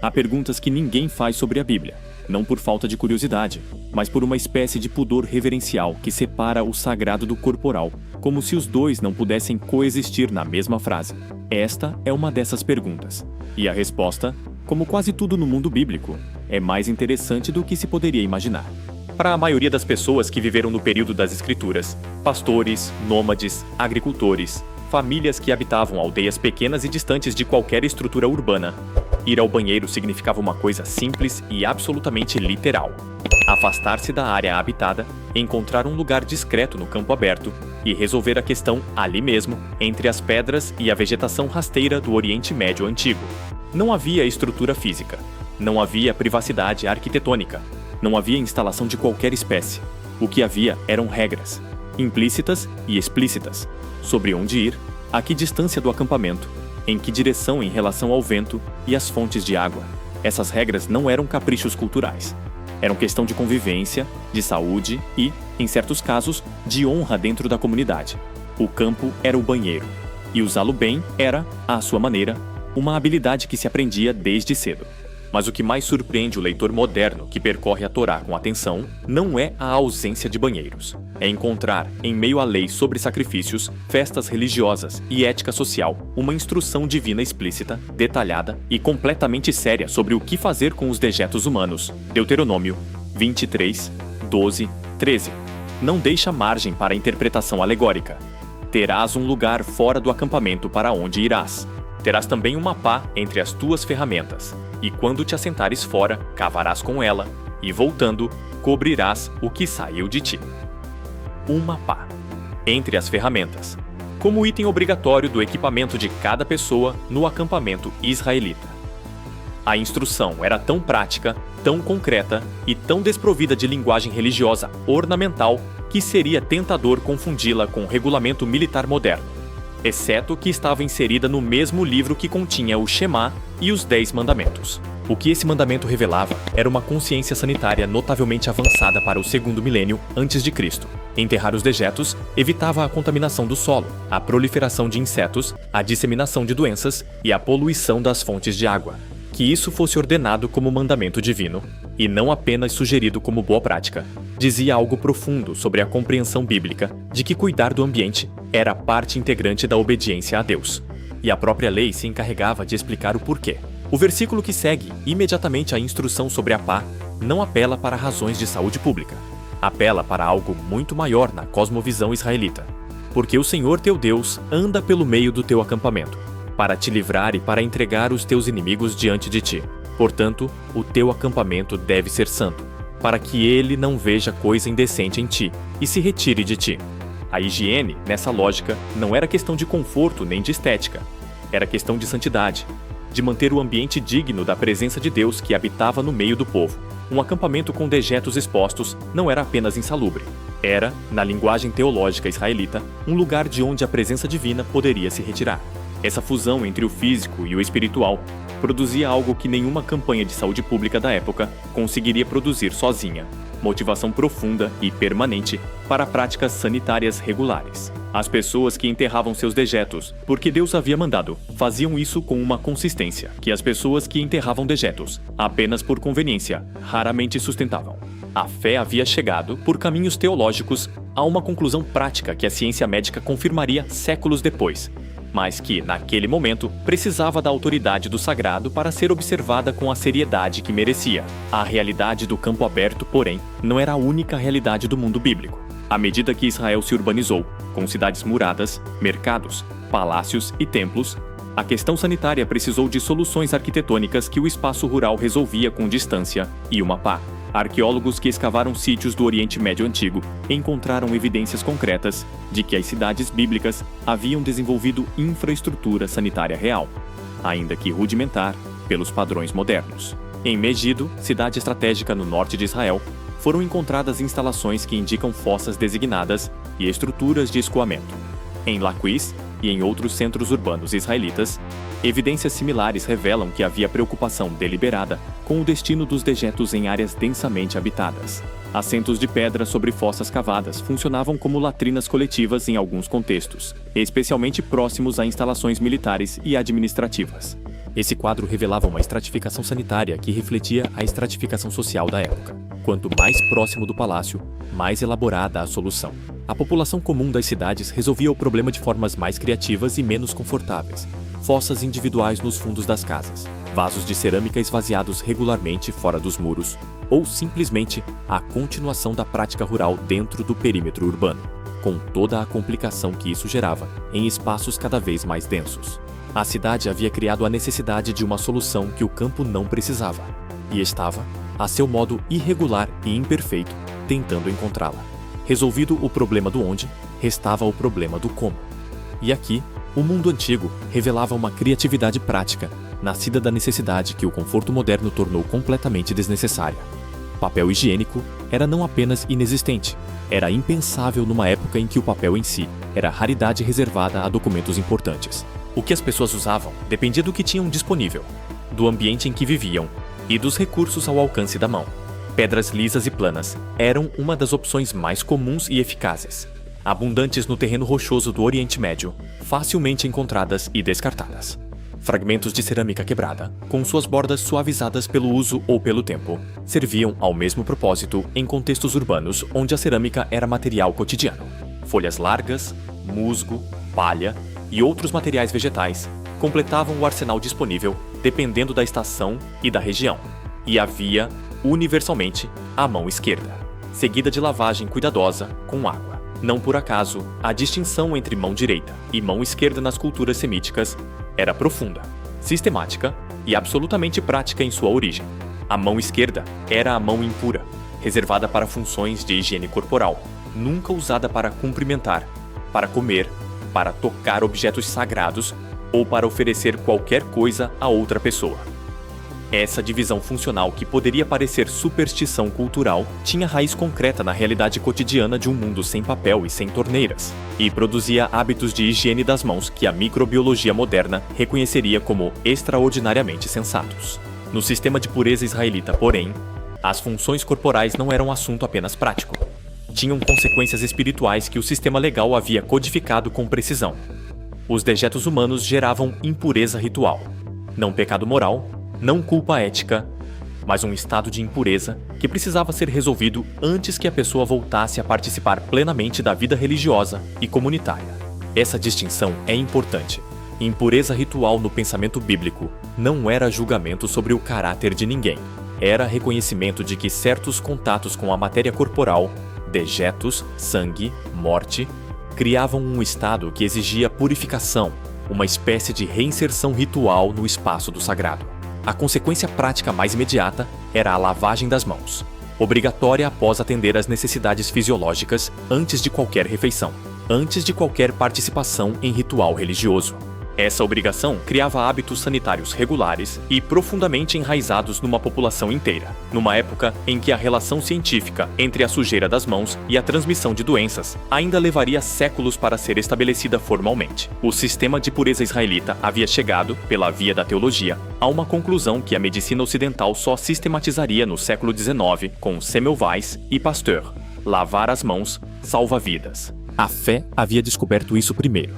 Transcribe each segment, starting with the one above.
Há perguntas que ninguém faz sobre a Bíblia, não por falta de curiosidade, mas por uma espécie de pudor reverencial que separa o sagrado do corporal, como se os dois não pudessem coexistir na mesma frase. Esta é uma dessas perguntas. E a resposta, como quase tudo no mundo bíblico, é mais interessante do que se poderia imaginar. Para a maioria das pessoas que viveram no período das Escrituras, pastores, nômades, agricultores, famílias que habitavam aldeias pequenas e distantes de qualquer estrutura urbana, ir ao banheiro significava uma coisa simples e absolutamente literal. Afastar-se da área habitada, encontrar um lugar discreto no campo aberto e resolver a questão ali mesmo, entre as pedras e a vegetação rasteira do Oriente Médio Antigo. Não havia estrutura física, não havia privacidade arquitetônica, não havia instalação de qualquer espécie. O que havia eram regras, implícitas e explícitas, sobre onde ir, a que distância do acampamento, em que direção em relação ao vento e às fontes de água. Essas regras não eram caprichos culturais. Eram questão de convivência, de saúde e, em certos casos, de honra dentro da comunidade. O campo era o banheiro, e usá-lo bem era, à sua maneira, uma habilidade que se aprendia desde cedo. Mas o que mais surpreende o leitor moderno que percorre a Torá com atenção não é a ausência de banheiros. É encontrar, em meio à lei sobre sacrifícios, festas religiosas e ética social, uma instrução divina explícita, detalhada e completamente séria sobre o que fazer com os dejetos humanos. Deuteronômio 23, 12, 13. Não deixa margem para a interpretação alegórica. Terás um lugar fora do acampamento para onde irás. Terás também uma pá entre as tuas ferramentas, e quando te assentares fora, cavarás com ela, e voltando, cobrirás o que saiu de ti. Uma pá. Entre as ferramentas, como item obrigatório do equipamento de cada pessoa no acampamento israelita. A instrução era tão prática, tão concreta e tão desprovida de linguagem religiosa ornamental que seria tentador confundi-la com o regulamento militar moderno, exceto que estava inserida no mesmo livro que continha o Shema e os 10 mandamentos. O que esse mandamento revelava era uma consciência sanitária notavelmente avançada para o segundo milênio antes de Cristo. Enterrar os dejetos evitava a contaminação do solo, a proliferação de insetos, a disseminação de doenças e a poluição das fontes de água. Que isso fosse ordenado como mandamento divino, e não apenas sugerido como boa prática, dizia algo profundo sobre a compreensão bíblica de que cuidar do ambiente era parte integrante da obediência a Deus. E a própria lei se encarregava de explicar o porquê. O versículo que segue, imediatamente a instrução sobre a pá, não apela para razões de saúde pública. Apela para algo muito maior na cosmovisão israelita. Porque o Senhor teu Deus anda pelo meio do teu acampamento, para te livrar e para entregar os teus inimigos diante de ti. Portanto, o teu acampamento deve ser santo, para que ele não veja coisa indecente em ti e se retire de ti. A higiene, nessa lógica, não era questão de conforto nem de estética. Era questão de santidade, de manter o ambiente digno da presença de Deus que habitava no meio do povo. Um acampamento com dejetos expostos não era apenas insalubre. Era, na linguagem teológica israelita, um lugar de onde a presença divina poderia se retirar. Essa fusão entre o físico e o espiritual produzia algo que nenhuma campanha de saúde pública da época conseguiria produzir sozinha: motivação profunda e permanente para práticas sanitárias regulares. As pessoas que enterravam seus dejetos, porque Deus havia mandado, faziam isso com uma consistência que as pessoas que enterravam dejetos, apenas por conveniência, raramente sustentavam. A fé havia chegado, por caminhos teológicos, a uma conclusão prática que a ciência médica confirmaria séculos depois, mas que, naquele momento, precisava da autoridade do sagrado para ser observada com a seriedade que merecia. A realidade do campo aberto, porém, não era a única realidade do mundo bíblico. À medida que Israel se urbanizou, com cidades muradas, mercados, palácios e templos, a questão sanitária precisou de soluções arquitetônicas que o espaço rural resolvia com distância e uma pá. Arqueólogos que escavaram sítios do Oriente Médio Antigo encontraram evidências concretas de que as cidades bíblicas haviam desenvolvido infraestrutura sanitária real, ainda que rudimentar, pelos padrões modernos. Em Megido, cidade estratégica no norte de Israel, foram encontradas instalações que indicam fossas designadas e estruturas de escoamento. Em Laquis e em outros centros urbanos israelitas, evidências similares revelam que havia preocupação deliberada com o destino dos dejetos em áreas densamente habitadas. Assentos de pedra sobre fossas cavadas funcionavam como latrinas coletivas em alguns contextos, especialmente próximos a instalações militares e administrativas. Esse quadro revelava uma estratificação sanitária que refletia a estratificação social da época. Quanto mais próximo do palácio, mais elaborada a solução. A população comum das cidades resolvia o problema de formas mais criativas e menos confortáveis. Fossas individuais nos fundos das casas, vasos de cerâmica esvaziados regularmente fora dos muros, ou simplesmente a continuação da prática rural dentro do perímetro urbano, com toda a complicação que isso gerava em espaços cada vez mais densos. A cidade havia criado a necessidade de uma solução que o campo não precisava, e estava, a seu modo irregular e imperfeito, tentando encontrá-la. Resolvido o problema do onde, restava o problema do como. E aqui, o mundo antigo revelava uma criatividade prática, nascida da necessidade que o conforto moderno tornou completamente desnecessária. Papel higiênico era não apenas inexistente, era impensável numa época em que o papel em si era raridade reservada a documentos importantes. O que as pessoas usavam dependia do que tinham disponível, do ambiente em que viviam e dos recursos ao alcance da mão. Pedras lisas e planas eram uma das opções mais comuns e eficazes, abundantes no terreno rochoso do Oriente Médio, facilmente encontradas e descartadas. Fragmentos de cerâmica quebrada, com suas bordas suavizadas pelo uso ou pelo tempo, serviam ao mesmo propósito em contextos urbanos onde a cerâmica era material cotidiano. Folhas largas, musgo, palha e outros materiais vegetais completavam o arsenal disponível dependendo da estação e da região. E havia, universalmente, a mão esquerda, seguida de lavagem cuidadosa com água. Não por acaso, a distinção entre mão direita e mão esquerda nas culturas semíticas era profunda, sistemática e absolutamente prática em sua origem. A mão esquerda era a mão impura, reservada para funções de higiene corporal, nunca usada para cumprimentar, para comer, para tocar objetos sagrados ou para oferecer qualquer coisa a outra pessoa. Essa divisão funcional, que poderia parecer superstição cultural, tinha raiz concreta na realidade cotidiana de um mundo sem papel e sem torneiras, e produzia hábitos de higiene das mãos que a microbiologia moderna reconheceria como extraordinariamente sensatos. No sistema de pureza israelita, porém, as funções corporais não eram assunto apenas prático. Tinham consequências espirituais que o sistema legal havia codificado com precisão. Os dejetos humanos geravam impureza ritual, não pecado moral, não culpa ética, mas um estado de impureza que precisava ser resolvido antes que a pessoa voltasse a participar plenamente da vida religiosa e comunitária. Essa distinção é importante. Impureza ritual no pensamento bíblico não era julgamento sobre o caráter de ninguém. Era reconhecimento de que certos contatos com a matéria corporal, dejetos, sangue, morte, criavam um estado que exigia purificação, uma espécie de reinserção ritual no espaço do sagrado. A consequência prática mais imediata era a lavagem das mãos, obrigatória após atender às necessidades fisiológicas antes de qualquer refeição, antes de qualquer participação em ritual religioso. Essa obrigação criava hábitos sanitários regulares e profundamente enraizados numa população inteira, numa época em que a relação científica entre a sujeira das mãos e a transmissão de doenças ainda levaria séculos para ser estabelecida formalmente. O sistema de pureza israelita havia chegado, pela via da teologia, a uma conclusão que a medicina ocidental só sistematizaria no século XIX com Semmelweis e Pasteur. Lavar as mãos salva vidas. A fé havia descoberto isso primeiro,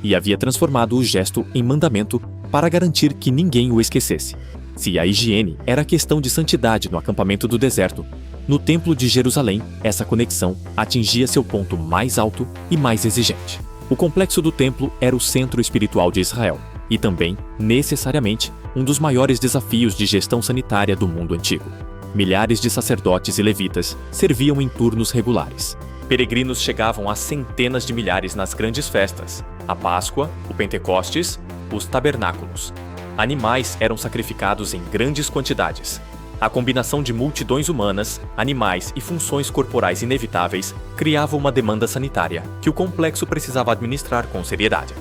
e havia transformado o gesto em mandamento para garantir que ninguém o esquecesse. Se a higiene era questão de santidade no acampamento do deserto, no Templo de Jerusalém, essa conexão atingia seu ponto mais alto e mais exigente. O complexo do templo era o centro espiritual de Israel, e também, necessariamente, um dos maiores desafios de gestão sanitária do mundo antigo. Milhares de sacerdotes e levitas serviam em turnos regulares. Peregrinos chegavam a centenas de milhares nas grandes festas, a Páscoa, o Pentecostes, os tabernáculos. Animais eram sacrificados em grandes quantidades. A combinação de multidões humanas, animais e funções corporais inevitáveis criava uma demanda sanitária que o complexo precisava administrar com seriedade.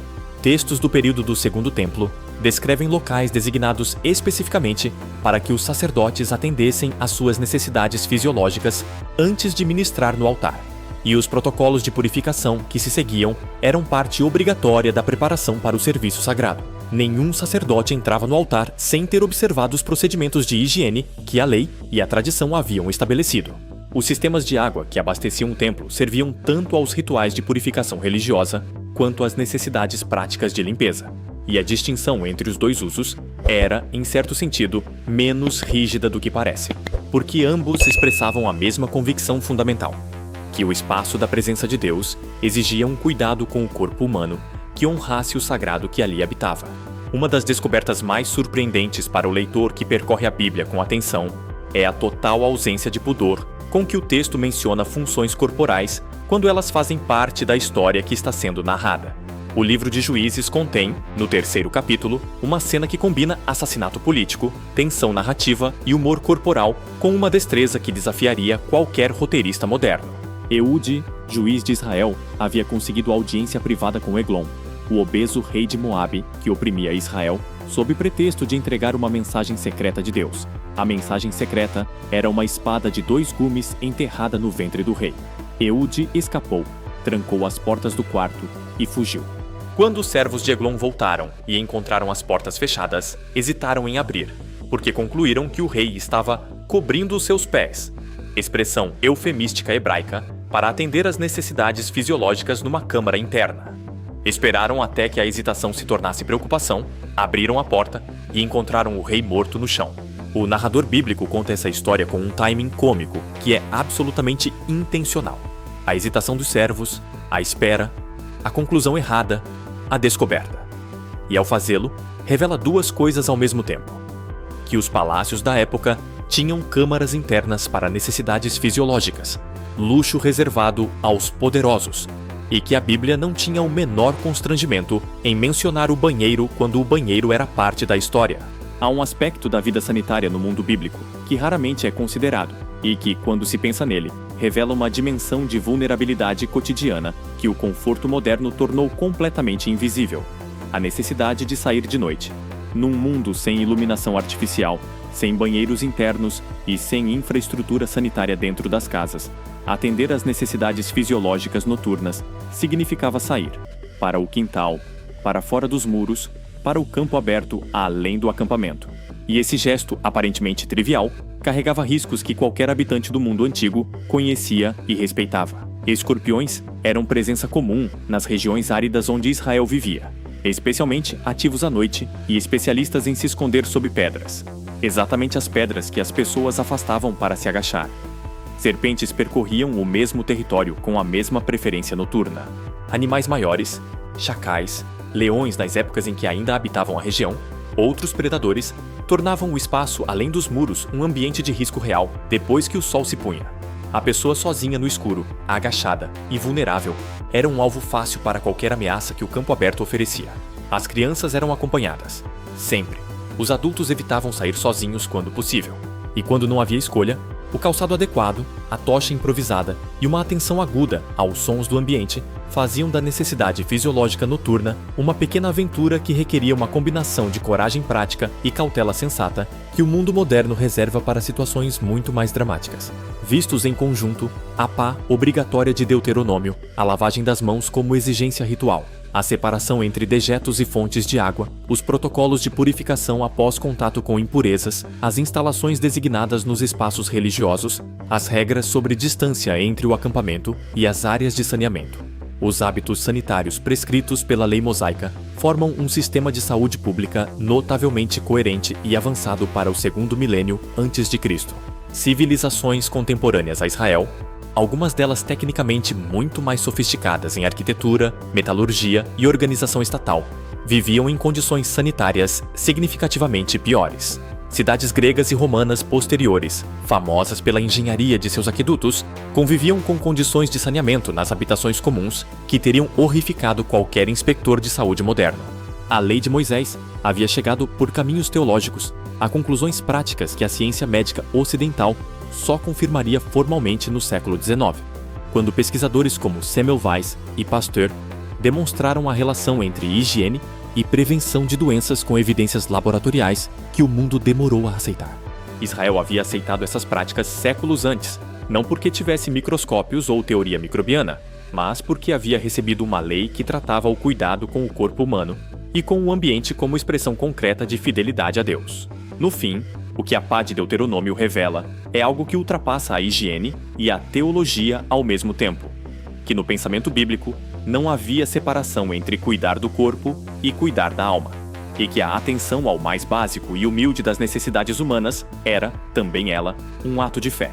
Textos do período do Segundo Templo descrevem locais designados especificamente para que os sacerdotes atendessem às suas necessidades fisiológicas antes de ministrar no altar. E os protocolos de purificação que se seguiam eram parte obrigatória da preparação para o serviço sagrado. Nenhum sacerdote entrava no altar sem ter observado os procedimentos de higiene que a lei e a tradição haviam estabelecido. Os sistemas de água que abasteciam o templo serviam tanto aos rituais de purificação religiosa quanto às necessidades práticas de limpeza. e a distinção entre os dois usos era, em certo sentido, menos rígida do que parece, porque ambos expressavam a mesma convicção fundamental, que o espaço da presença de Deus exigia um cuidado com o corpo humano que honrasse o sagrado que ali habitava. Uma das descobertas mais surpreendentes para o leitor que percorre a Bíblia com atenção é a total ausência de pudor com que o texto menciona funções corporais quando elas fazem parte da história que está sendo narrada. O livro de Juízes contém, no 3º capítulo, uma cena que combina assassinato político, tensão narrativa e humor corporal com uma destreza que desafiaria qualquer roteirista moderno. Eude, juiz de Israel, havia conseguido audiência privada com Eglon, o obeso rei de Moabe, que oprimia Israel, sob pretexto de entregar uma mensagem secreta de Deus. A mensagem secreta era uma espada de 2 gumes enterrada no ventre do rei. Eude escapou, trancou as portas do quarto e fugiu. Quando os servos de Eglon voltaram e encontraram as portas fechadas, hesitaram em abrir, porque concluíram que o rei estava cobrindo os seus pés, expressão eufemística hebraica para atender às necessidades fisiológicas numa câmara interna. Esperaram até que a hesitação se tornasse preocupação, abriram a porta e encontraram o rei morto no chão. O narrador bíblico conta essa história com um timing cômico que é absolutamente intencional. A hesitação dos servos, a espera, a conclusão errada, a descoberta. E ao fazê-lo, revela 2 coisas ao mesmo tempo: que os palácios da época tinham câmaras internas para necessidades fisiológicas, luxo reservado aos poderosos, e que a Bíblia não tinha o menor constrangimento em mencionar o banheiro quando o banheiro era parte da história. Há um aspecto da vida sanitária no mundo bíblico que raramente é considerado e que, quando se pensa nele, revela uma dimensão de vulnerabilidade cotidiana que o conforto moderno tornou completamente invisível: a necessidade de sair de noite. Num mundo sem iluminação artificial, sem banheiros internos e sem infraestrutura sanitária dentro das casas, atender às necessidades fisiológicas noturnas significava sair para o quintal, para fora dos muros, para o campo aberto além do acampamento. E esse gesto, aparentemente trivial, carregava riscos que qualquer habitante do mundo antigo conhecia e respeitava. Escorpiões eram presença comum nas regiões áridas onde Israel vivia, especialmente ativos à noite e especialistas em se esconder sob pedras, exatamente as pedras que as pessoas afastavam para se agachar. Serpentes percorriam o mesmo território com a mesma preferência noturna. Animais maiores, chacais, leões nas épocas em que ainda habitavam a região, outros predadores, tornavam o espaço além dos muros um ambiente de risco real depois que o sol se punha. A pessoa sozinha no escuro, agachada e vulnerável, era um alvo fácil para qualquer ameaça que o campo aberto oferecia. As crianças eram acompanhadas, sempre. Os adultos evitavam sair sozinhos quando possível. E quando não havia escolha, o calçado adequado, a tocha improvisada e uma atenção aguda aos sons do ambiente faziam da necessidade fisiológica noturna uma pequena aventura que requeria uma combinação de coragem prática e cautela sensata que o mundo moderno reserva para situações muito mais dramáticas. Vistos em conjunto, a pá obrigatória de Deuteronômio, a lavagem das mãos como exigência ritual, a separação entre dejetos e fontes de água, os protocolos de purificação após contato com impurezas, as instalações designadas nos espaços religiosos, as regras sobre distância entre o acampamento e as áreas de saneamento. Os hábitos sanitários prescritos pela lei mosaica formam um sistema de saúde pública notavelmente coerente e avançado para o 2º milênio antes de Cristo. Civilizações contemporâneas a Israel, algumas delas tecnicamente muito mais sofisticadas em arquitetura, metalurgia e organização estatal, viviam em condições sanitárias significativamente piores. Cidades gregas e romanas posteriores, famosas pela engenharia de seus aquedutos, conviviam com condições de saneamento nas habitações comuns que teriam horrificado qualquer inspetor de saúde moderno. A lei de Moisés havia chegado por caminhos teológicos a conclusões práticas que a ciência médica ocidental só confirmaria formalmente no século XIX, quando pesquisadores como Semmelweis e Pasteur demonstraram a relação entre higiene e prevenção de doenças com evidências laboratoriais que o mundo demorou a aceitar. Israel havia aceitado essas práticas séculos antes, não porque tivesse microscópios ou teoria microbiana, mas porque havia recebido uma lei que tratava o cuidado com o corpo humano e com o ambiente como expressão concreta de fidelidade a Deus. No fim, o que a pá de Deuteronômio revela é algo que ultrapassa a higiene e a teologia ao mesmo tempo, que no pensamento bíblico, não havia separação entre cuidar do corpo e cuidar da alma, e que a atenção ao mais básico e humilde das necessidades humanas era, também ela, um ato de fé.